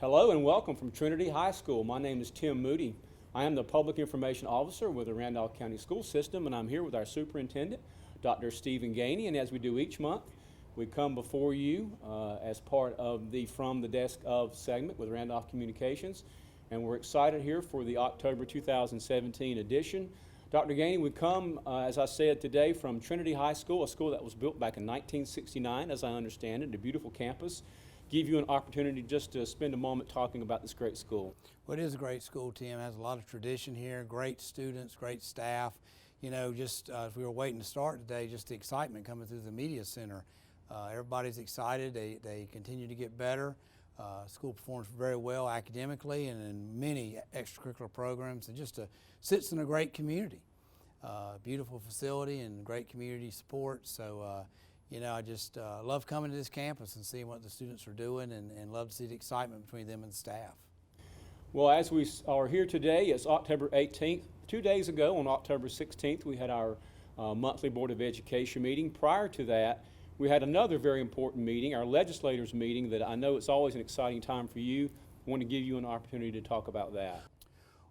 Hello and welcome from Trinity High School. My name is Tim Moody. I am the Public Information Officer with the Randolph County School System, and I'm here with our superintendent, Dr. Stephen Gainey. And as we do each month, we come before you as part of the From the Desk Of segment with Randolph Communications. And we're excited here for the October 2017 edition. Dr. Gainey, we come, as I said today, from Trinity High School, a school that was built back in 1969, as I understand it, a beautiful campus. Give you an opportunity just to spend a moment talking about this great school. Well, it is a great school, Tim. It has a lot of tradition here, great students, great staff. You know, just as we were waiting to start today, just the excitement coming through the media center. Everybody's excited. They continue to get better. School performs very well academically and in many extracurricular programs, and just sits in a great community. Beautiful facility and great community support. So, you know, I just love coming to this campus and seeing what the students are doing, and love to see the excitement between them and the staff. Well, as we are here today, it's October 18th. 2 days ago, on October 16th, we had our monthly Board of Education meeting. Prior to that, we had another very important meeting, our legislators meeting, that I know it's always an exciting time for you. I want to give you an opportunity to talk about that.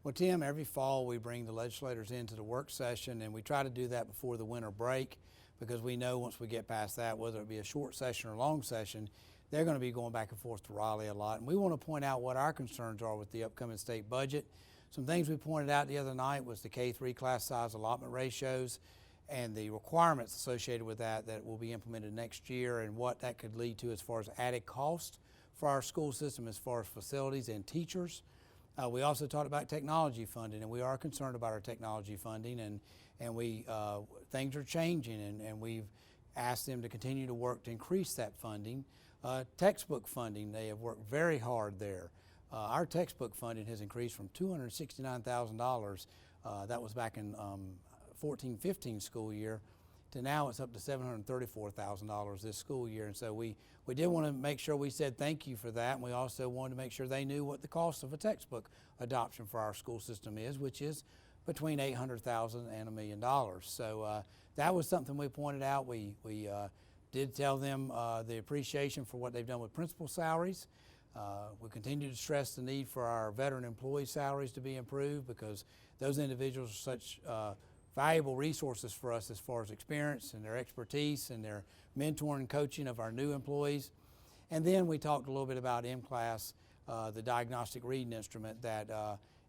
Well, Tim, every fall we bring the legislators into the work session, and we try to do that before the winter break, because we know once we get past that, whether it be a short session or a long session, they're going to be going back and forth to Raleigh a lot. And we want to point out what our concerns are with the upcoming state budget. Some things we pointed out the other night was the K-3 class size allotment ratios and the requirements associated with that will be implemented next year, and what that could lead to as far as added cost for our school system as far as facilities and teachers. We also talked about technology funding, and we are concerned about our technology funding, and things are changing, and we've asked them to continue to work to increase that funding. Textbook funding, they have worked very hard there. Our textbook funding has increased from $269,000, that was back in 14-15 school year, to now it's up to $734,000 this school year. And so we did want to make sure we said thank you for that, and we also wanted to make sure they knew what the cost of a textbook adoption for our school system is, which is between $800,000 and $1 million. So that was something we pointed out. We did tell them the appreciation for what they've done with principal salaries. We continue to stress the need for our veteran employee salaries to be improved, because those individuals are such valuable resources for us as far as experience and their expertise and their mentoring and coaching of our new employees. And then we talked a little bit about M-Class, the diagnostic reading instrument that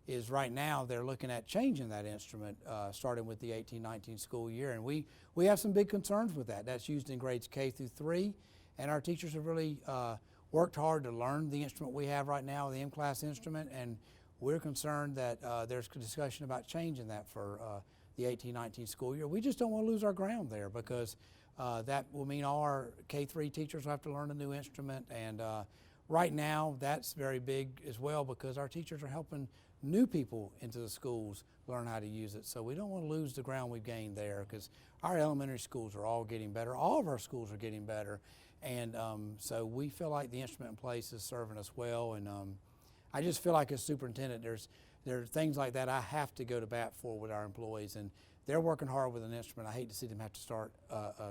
is right now they're looking at changing that instrument starting with the 18-19 school year. And we have some big concerns with that. That's used in grades K through 3, and our teachers have really worked hard to learn the instrument we have right now, the M-Class instrument, and we're concerned that there's discussion about changing that for the 18-19 school year. We just don't want to lose our ground there, because that will mean all our K-3 teachers will have to learn a new instrument, and right now that's very big as well, because our teachers are helping new people into the schools learn how to use it. So we don't want to lose the ground we've gained there, because our elementary schools are all getting better. All of our schools are getting better, and so we feel like the instrument in place is serving us well. And I just feel like as superintendent, there are things like that I have to go to bat for with our employees, and they're working hard with an instrument. I hate to see them have to start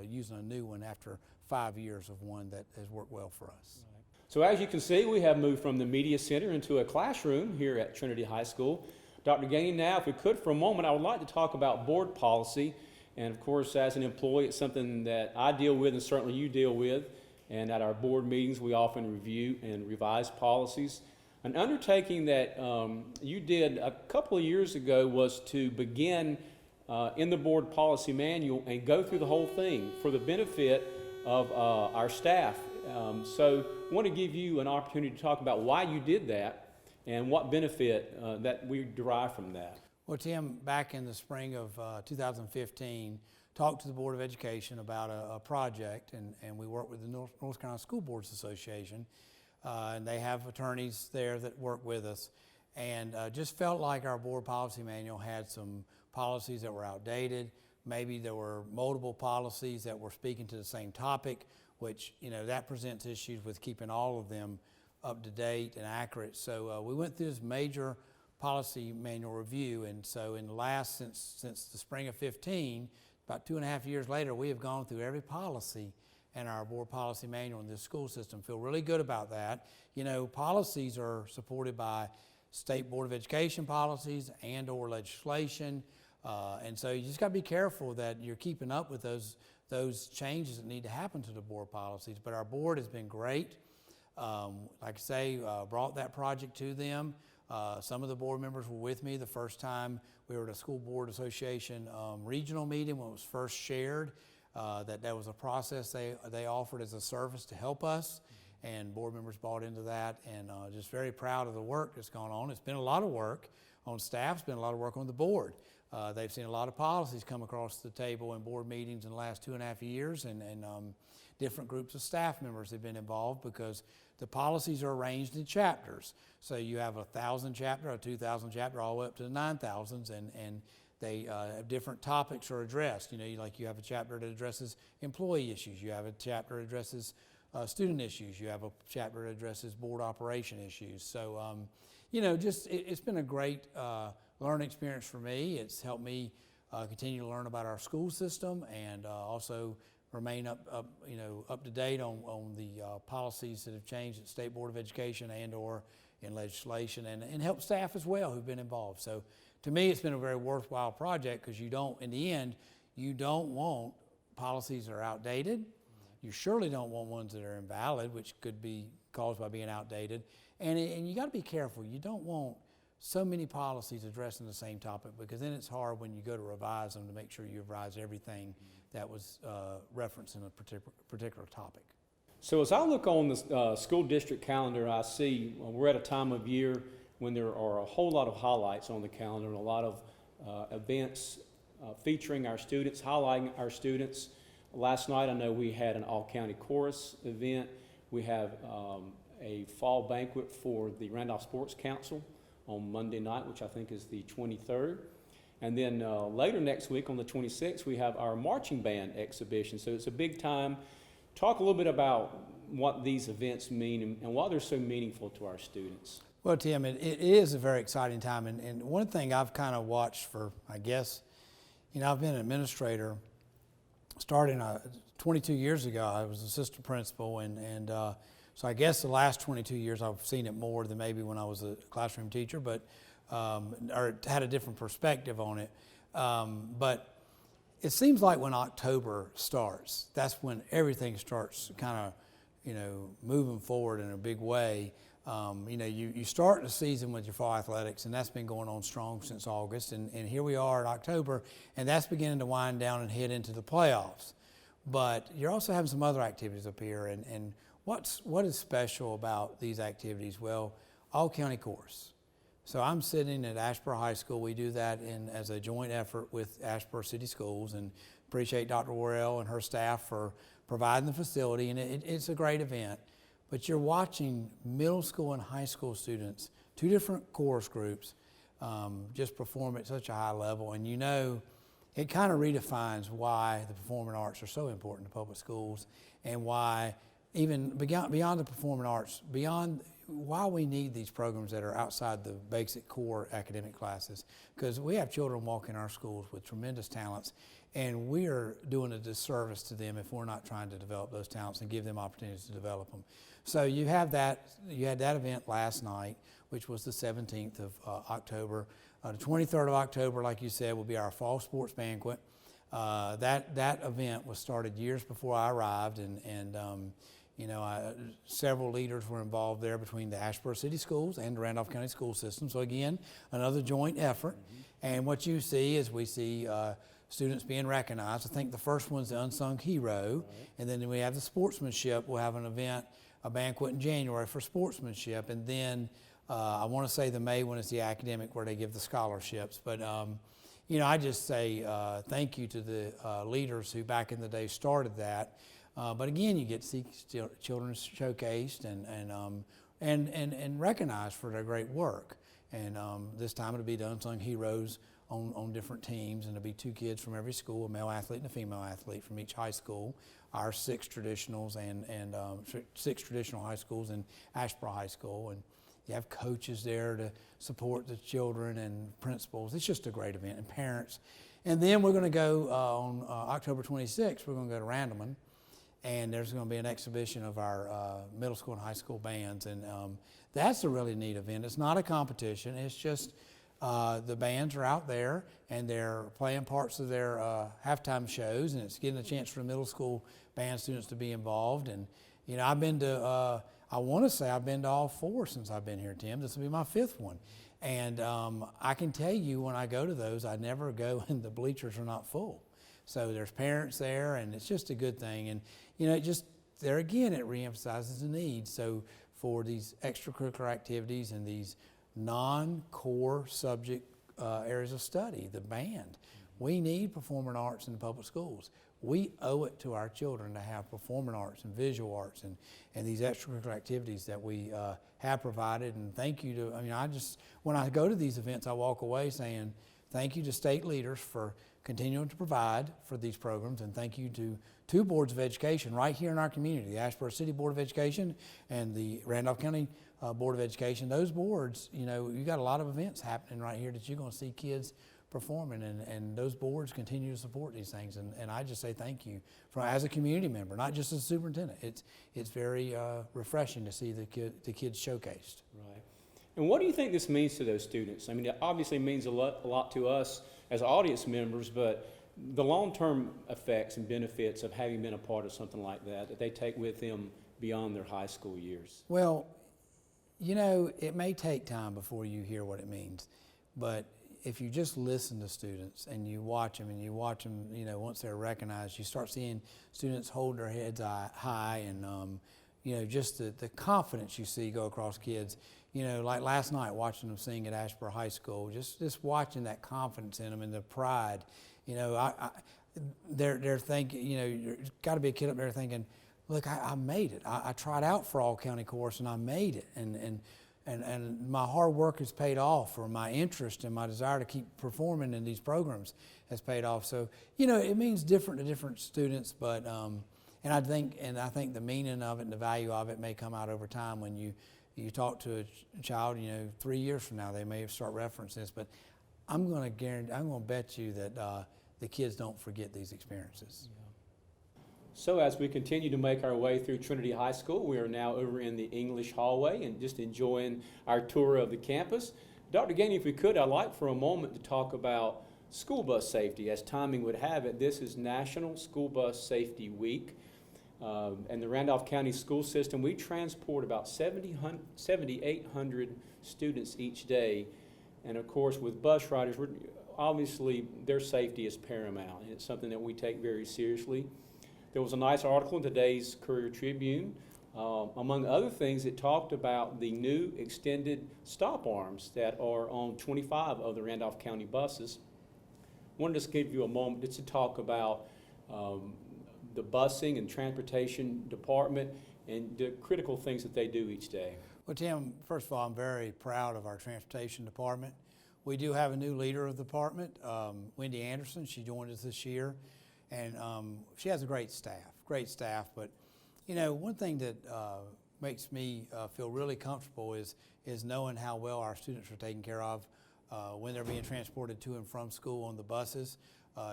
using a new one after 5 years of one that has worked well for us. Right. So as you can see, we have moved from the media center into a classroom here at Trinity High School. Dr. Gainey, now if we could for a moment, I would like to talk about board policy. And of course, as an employee, it's something that I deal with and certainly you deal with. And at our board meetings, we often review and revise policies. An undertaking that you did a couple of years ago was to begin in the board policy manual and go through the whole thing for the benefit of our staff. So I want to give you an opportunity to talk about why you did that and what benefit that we derive from that. Well, Tim, back in the spring of 2015, talked to the Board of Education about a project, and we worked with the North Carolina School Boards Association. And they have attorneys there that work with us, and just felt like our board policy manual had some policies that were outdated. Maybe there were multiple policies that were speaking to the same topic, which, you know, that presents issues with keeping all of them up to date and accurate. So we went through this major policy manual review, and so in the last, since the spring of 15, about 2.5 years later, we have gone through every policy and our board policy manual in this school system. Feel really good about that. You know, policies are supported by State Board of Education policies and or legislation. And so you just got to be careful that you're keeping up with those changes that need to happen to the board policies. But our board has been great. Like I say, brought that project to them. Some of the board members were with me the first time we were at a School Board Association regional meeting when it was first shared. That was a process they offered as a service to help us, and board members bought into that, and just very proud of the work that's gone on. It's been a lot of work on staff, it's been a lot of work on the board. They've seen a lot of policies come across the table in board meetings in the last 2.5 years, and different groups of staff members have been involved because the policies are arranged in chapters. So you have 1,000 chapter, a 2,000 chapter, all the way up to the 9,000s, and they have different topics are addressed. You know, you have a chapter that addresses employee issues. You have a chapter that addresses student issues. You have a chapter that addresses board operation issues. So, you know, it's been a great learning experience for me. It's helped me continue to learn about our school system and also remain up to date on the policies that have changed at State Board of Education and or in legislation, and help staff as well who've been involved. So to me, it's been a very worthwhile project because in the end, you don't want policies that are outdated. You surely don't want ones that are invalid, which could be caused by being outdated. And you got to be careful. You don't want so many policies addressing the same topic, because then it's hard when you go to revise them to make sure you revise everything that was referenced in a particular topic. So as I look on the school district calendar, I see we're at a time of year when there are a whole lot of highlights on the calendar and a lot of events featuring our students, highlighting our students. Last night I know we had an all-county chorus event. We have a fall banquet for the Randolph Sports Council on Monday night, which I think is the 23rd. And then later next week on the 26th, we have our marching band exhibition. So it's a big time. Talk a little bit about what these events mean and why they're so meaningful to our students. Well, Tim, it is a very exciting time. And one thing I've kind of watched for, I guess, I've been an administrator starting 22 years ago. I was assistant principal, and so I guess the last 22 years I've seen it more than maybe when I was a classroom teacher, but or had a different perspective on it. But it seems like when October starts, that's when everything starts kind of, moving forward in a big way. You start the season with your fall athletics, and that's been going on strong since August, and here we are in October, and that's beginning to wind down and head into the playoffs. But you're also having some other activities up here, and what is special about these activities? Well, all-county course. So I'm sitting at Asheboro High School. We do that as a joint effort with Asheboro City Schools, and appreciate Dr. Worrell and her staff for providing the facility, and it's a great event. But you're watching middle school and high school students, two different chorus groups, just perform at such a high level. And it kind of redefines why the performing arts are so important to public schools, and why even beyond the performing arts, beyond why we need these programs that are outside the basic core academic classes. Because we have children walk in our schools with tremendous talents, and we are doing a disservice to them if we're not trying to develop those talents and give them opportunities to develop them. So you had that event last night, which was the 17th of October. The 23rd of October, like you said, will be our fall sports banquet. That event was started years before I arrived, and several leaders were involved there between the Asheboro City Schools and the Randolph County School System. So again, another joint effort. Mm-hmm. And what you see is we see students being recognized. I think the first one's the unsung hero, right. And then we have the sportsmanship. We'll have an event, a banquet in January for sportsmanship, and then I want to say the May one is the academic, where they give the scholarships. But I just say thank you to the leaders who back in the day started that. But again, you get to see children showcased and recognized for their great work. And this time it'll be the unsung heroes on different teams, and it'll be 2 kids from every school, a male athlete and a female athlete from each high school. Our 6 traditionals and 6 traditional high schools and Asheboro High School, and you have coaches there to support the children and principals. It's just a great event, and parents. And then we're going to go on October 26th. We're going to go to Randleman. and there's going to be an exhibition of our middle school and high school bands, and that's a really neat event. It's not a competition. It's just the bands are out there and they're playing parts of their halftime shows, and it's getting a chance for the middle school band students to be involved. And you know, I've been to I want to say I've been to all 4 since I've been here, Tim. This will be my 5th one. And I can tell you, when I go to those, I never go and the bleachers are not full. So there's parents there, and it's just a good thing. And you know, it just, there again, it reemphasizes the need. So for these extracurricular activities and these non-core subject areas of study, the band, we need performing arts in the public schools. We owe it to our children to have performing arts and visual arts and these extracurricular activities that we have provided. And thank you to, I mean, when I go to these events, I walk away saying thank you to state leaders for continuing to provide for these programs, and thank you to 2 boards of education right here in our community, the Asheboro City Board of Education and the Randolph County Board of Education. Those boards, you know, you got a lot of events happening right here that you're going to see kids performing, and those boards continue to support these things, and I just say thank you as a community member, not just as a superintendent. It's very refreshing to see the kids showcased. Right. And what do you think this means to those students? I mean, it obviously means a lot to us as audience members, but the long-term effects and benefits of having been a part of something like that they take with them beyond their high school years. Well, you know, it may take time before you hear what it means, but if you just listen to students and you watch them, you know, once they're recognized, you start seeing students hold their heads high, and you know, just the confidence you see go across kids. You know, like last night watching them sing at Asheboro High School, just watching that confidence in them and the pride. You know, they're thinking, you know, there's got to be a kid up there thinking, look, I made it. I tried out for all county course and I made it, and my hard work has paid off, or my interest and my desire to keep performing in these programs has paid off. So, you know, it means different to different students, but and I think the meaning of it and the value of it may come out over time when you talk to a child. You know, 3 years from now they may start referencing this, but I'm going to bet you that the kids don't forget these experiences. Yeah. So as we continue to make our way through Trinity High School, we are now over in the English hallway and just enjoying our tour of the campus. Dr. Gainey, if we could, I'd like for a moment to talk about school bus safety. As timing would have it, this is National School Bus Safety Week. And the Randolph County School System, we transport about 7,800 students each day. And of course, with bus riders, obviously their safety is paramount, and it's something that we take very seriously. There was a nice article in today's Courier Tribune. Among other things, it talked about the new extended stop arms that are on 25 of the Randolph County buses. I wanted to give you a moment just to talk about the busing and transportation department and the critical things that they do each day. Well, Tim, first of all, I'm very proud of our transportation department. We do have a new leader of the department, Wendy Anderson. She joined us this year, and she has a great staff. But you know, one thing that makes me feel really comfortable is knowing how well our students are taken care of when they're being transported to and from school on the buses.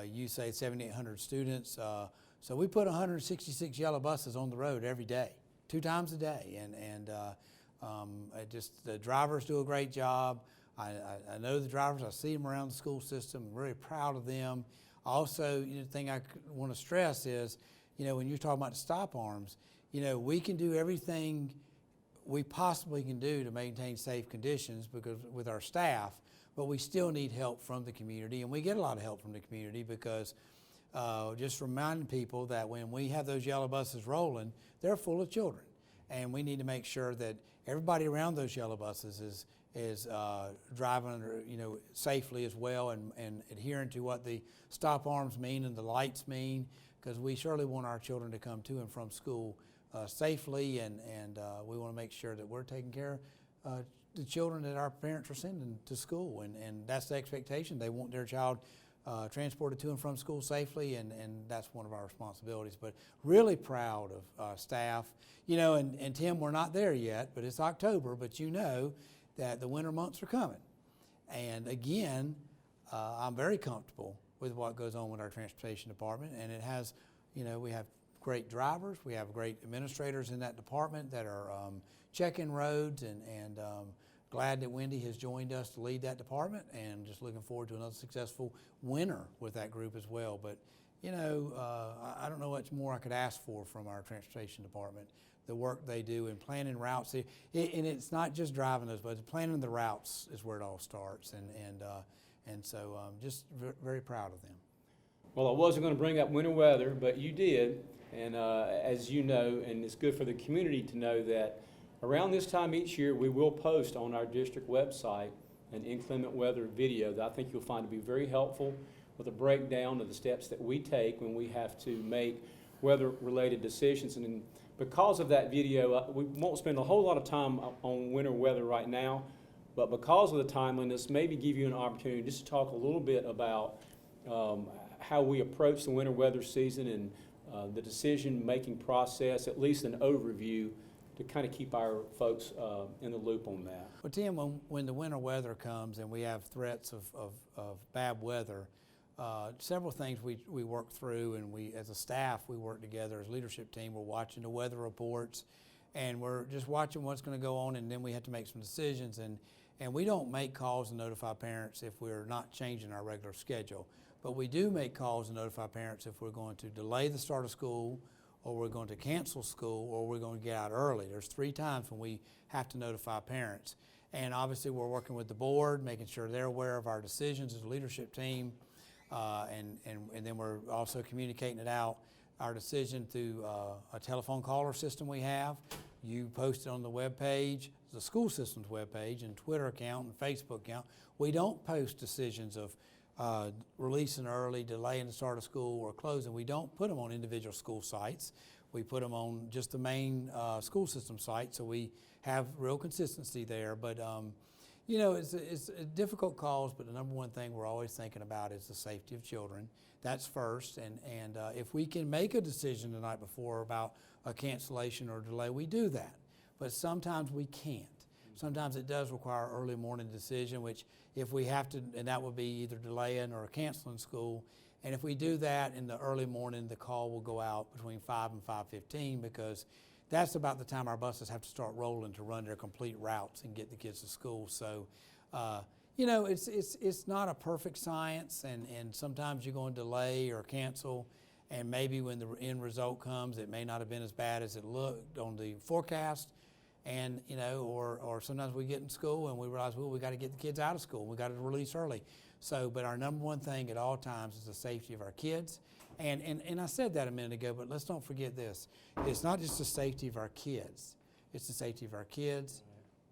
You say 7,800 students, so we put 166 yellow buses on the road every day, 2 times a day, and the drivers do a great job. I know the drivers. I see them around the school system. I'm really proud of them. Also, you know, the thing I want to stress is, you know, when you're talking about the stop arms, you know, we can do everything we possibly can do to maintain safe conditions because with our staff, but we still need help from the community, and we get a lot of help from the community because just reminding people that when we have those yellow buses rolling, they're full of children, and we need to make sure that everybody around those yellow buses is driving, you know, safely as well, and adhering to what the stop arms mean and the lights mean, because we surely want our children to come to and from school safely, and we want to make sure that we're taking care of the children that our parents are sending to school, and that's the expectation. They want their child transported to and from school safely, and that's one of our responsibilities. But really proud of staff. You know, and Tim, we're not there yet, but it's October, but you know that the winter months are coming. And again, I'm very comfortable with what goes on with our transportation department, and it has, you know, we have great drivers. We have great administrators in that department that are checking roads, and glad that Wendy has joined us to lead that department, and just looking forward to another successful winter with that group as well. But you know, I don't know much more I could ask for from our transportation department. The work they do in planning routes, and it's not just driving those, but planning the routes is where it all starts, and so just very proud of them. Well, I wasn't going to bring up winter weather, but you did, and as you know, and it's good for the community to know that around this time each year, we will post on our district website an inclement weather video that I think you'll find to be very helpful, with a breakdown of the steps that we take when we have to make weather-related decisions. And because of that video, we won't spend a whole lot of time on winter weather right now, but because of the timeliness, maybe give you an opportunity just to talk a little bit about how we approach the winter weather season and the decision-making process, at least an overview, to kind of keep our folks in the loop on that. Well, Tim, when the winter weather comes and we have threats of bad weather, several things we work through, and we, as a staff, we work together as a leadership team. We're watching the weather reports, and we're just watching what's going to go on, and then we have to make some decisions. And we don't make calls and notify parents if we're not changing our regular schedule. But we do make calls and notify parents if we're going to delay the start of school, or we're going to cancel school, or we're going to get out early. There's 3 times when we have to notify parents. And obviously we're working with the board, making sure they're aware of our decisions as a leadership team. And then we're also communicating it out, our decision through a telephone caller system we have. You post it on the web page, the school system's web page, and Twitter account and Facebook account. We don't post decisions of releasing early, delaying the start of school, or closing. We don't put them on individual school sites. We put them on just the main school system site, so we have real consistency there. But you know, it's a difficult cause, but the number one thing we're always thinking about is the safety of children. That's first, and if we can make a decision the night before about a cancellation or delay, we do that. But sometimes we can't. Sometimes it does require an early morning decision, which if we have to, and that would be either delaying or canceling school. And if we do that in the early morning, the call will go out between 5 and 5:15, because that's about the time our buses have to start rolling to run their complete routes and get the kids to school. So, you know, it's not a perfect science, and sometimes you're going to delay or cancel, and maybe when the end result comes, it may not have been as bad as it looked on the forecast. And, you know, or sometimes we get in school and we realize, well, we got to get the kids out of school. We got to release early. So, but our number one thing at all times is the safety of our kids. And I said that a minute ago, but let's don't forget this. It's not just the safety of our kids. It's the safety of our kids,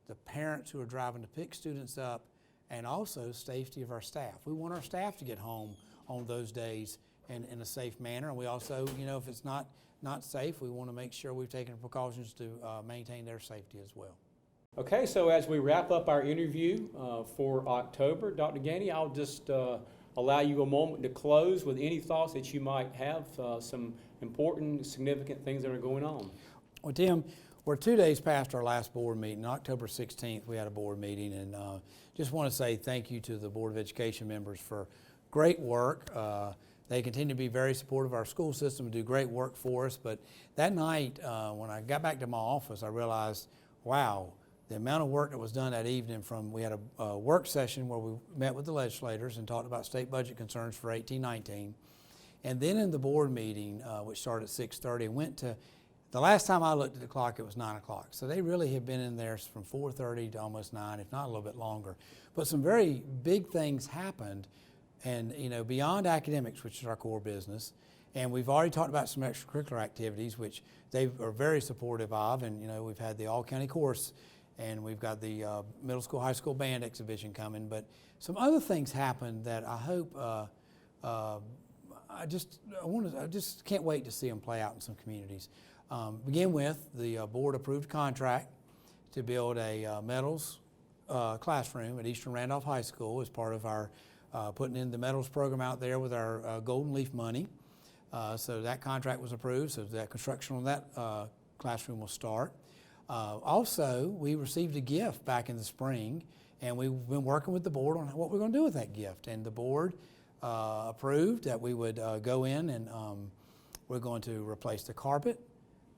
the parents who are driving to pick students up, and also safety of our staff. We want our staff to get home on those days in a safe manner. And we also, you know, if it's not safe, we want to make sure we've taken precautions to maintain their safety as well. Okay, so as we wrap up our interview for October, Dr. Gainey, I'll just allow you a moment to close with any thoughts that you might have, some important, significant things that are going on. Well, Tim, we're 2 days past our last board meeting. October 16th, we had a board meeting, and just want to say thank you to the Board of Education members for great work. They continue to be very supportive of our school system and do great work for us. But that night, when I got back to my office, I realized, wow, the amount of work that was done that evening. We had a work session where we met with the legislators and talked about state budget concerns for 18-19. And then in the board meeting, which started at 6:30, went to, the last time I looked at the clock, it was 9 o'clock. So they really have been in there from 4:30 to almost 9, if not a little bit longer. But some very big things happened. And, you know, beyond academics, which is our core business, and we've already talked about some extracurricular activities, which they are very supportive of. And, you know, we've had the all-county course, and we've got the middle school, high school band exhibition coming. But some other things happened that I hope, I just can't wait to see them play out in some communities. Begin with, the board approved contract to build a metals classroom at Eastern Randolph High School as part of our putting in the metals program out there with our Golden Leaf money. So that contract was approved, so that construction on that classroom will start. Also, we received a gift back in the spring, and we've been working with the board on what we're going to do with that gift. And the board approved that we would go in and We're going to replace the carpet,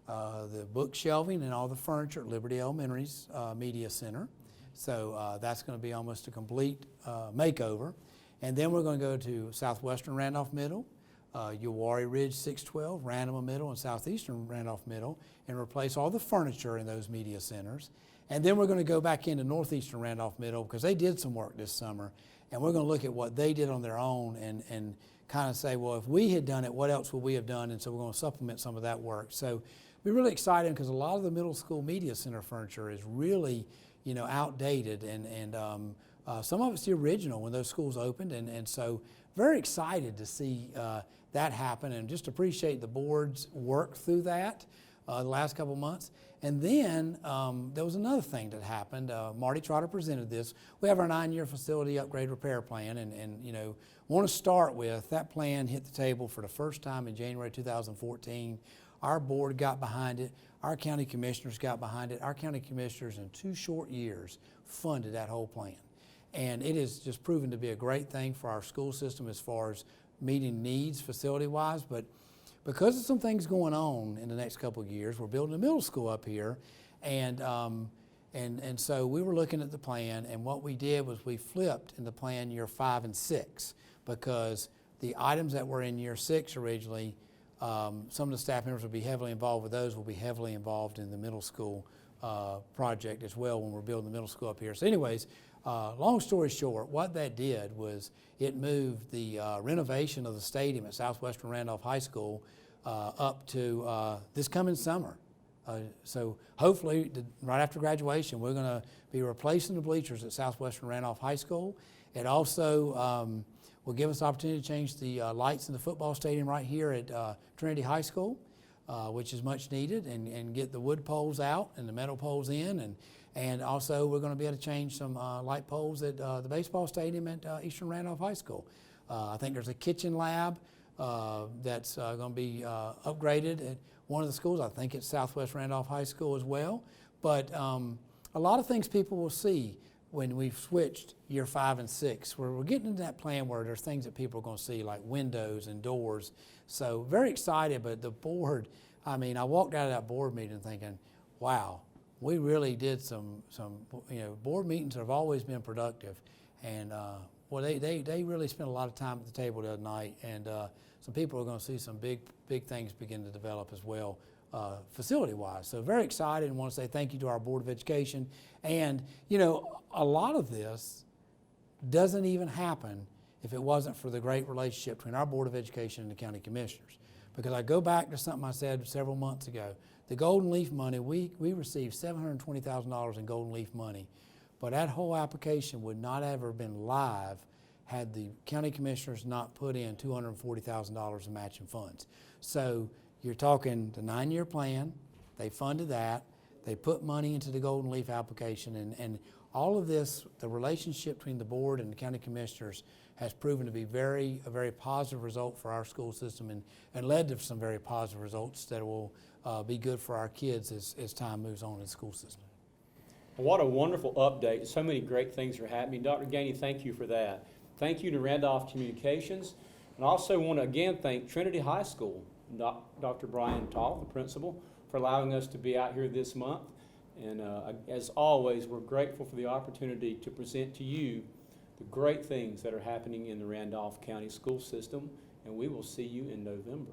the book shelving, and all the furniture at Liberty Elementary's Media Center. So that's going to be almost a complete makeover. And then we're going to go to Southwestern Randolph Middle, Uwharrie Ridge 612, Randolph Middle, and Southeastern Randolph Middle, and replace all the furniture in those media centers. And then we're going to go back into Northeastern Randolph Middle because they did some work this summer, and we're going to look at what they did on their own and kind of say, well, if we had done it, what else would we have done? And so we're going to supplement some of that work. So we're really excited because a lot of the middle school media center furniture is really, outdated, and some of it's the original when those schools opened, and so very excited to see that happen, and just appreciate the board's work through that the last couple of months. And then there was another thing that happened. Marty Trotter presented this. We have our 9-year facility upgrade repair plan, and want to start with that plan hit the table for the first time in January 2014. Our board got behind it. Our county commissioners got behind it. Our county commissioners in 2 short years funded that whole plan. And it has just proven to be a great thing for our school system as far as meeting needs facility-wise. But because of some things going on in the next couple of years, we're building a middle school up here. And so we were looking at the plan, and what we did was we flipped in the plan year 5 and 6, because the items that were in year 6 originally, some of the staff members will be heavily involved with those, will be heavily involved in the middle school project as well when we're building the middle school up here. So anyways, long story short, what that did was it moved the renovation of the stadium at Southwestern Randolph High School up to this coming summer. So hopefully right after graduation, we're going to be replacing the bleachers at Southwestern Randolph High School. It also will give us the opportunity to change the lights in the football stadium right here at Trinity High School, which is much needed, and get the wood poles out and the metal poles in. And also we're going to be able to change some light poles at the baseball stadium at Eastern Randolph High School. I think there's a kitchen lab that's going to be upgraded at one of the schools. I think it's Southwest Randolph High School as well. But a lot of things people will see when we've switched year 5 and 6, where we're getting into that plan where there's things that people are going to see, like windows and doors. So very excited, but the board, I walked out of that board meeting thinking, wow, we really did some board meetings have always been productive. And they really spent a lot of time at the table the other night, and some people are going to see some big things begin to develop as well, facility-wise. So very excited, and want to say thank you to our Board of Education. And a lot of this doesn't even happen if it wasn't for the great relationship between our Board of Education and the county commissioners. Because I go back to something I said several months ago. The Golden Leaf money, we received $720,000 in Golden Leaf money, but that whole application would not have ever been live had the county commissioners not put in $240,000 in matching funds. So you're talking the 9-year plan, they funded that, they put money into the Golden Leaf application, and all of this, the relationship between the board and the county commissioners has proven to be a very positive result for our school system, and led to some very positive results that will be good for our kids as time moves on in the school system. What a wonderful update. So many great things are happening. Dr. Gainey, thank you for that. Thank you to Randolph Communications. And I also want to again thank Trinity High School, Dr. Brian Tall, the principal, for allowing us to be out here this month. And as always, we're grateful for the opportunity to present to you the great things that are happening in the Randolph County School System. And we will see you in November.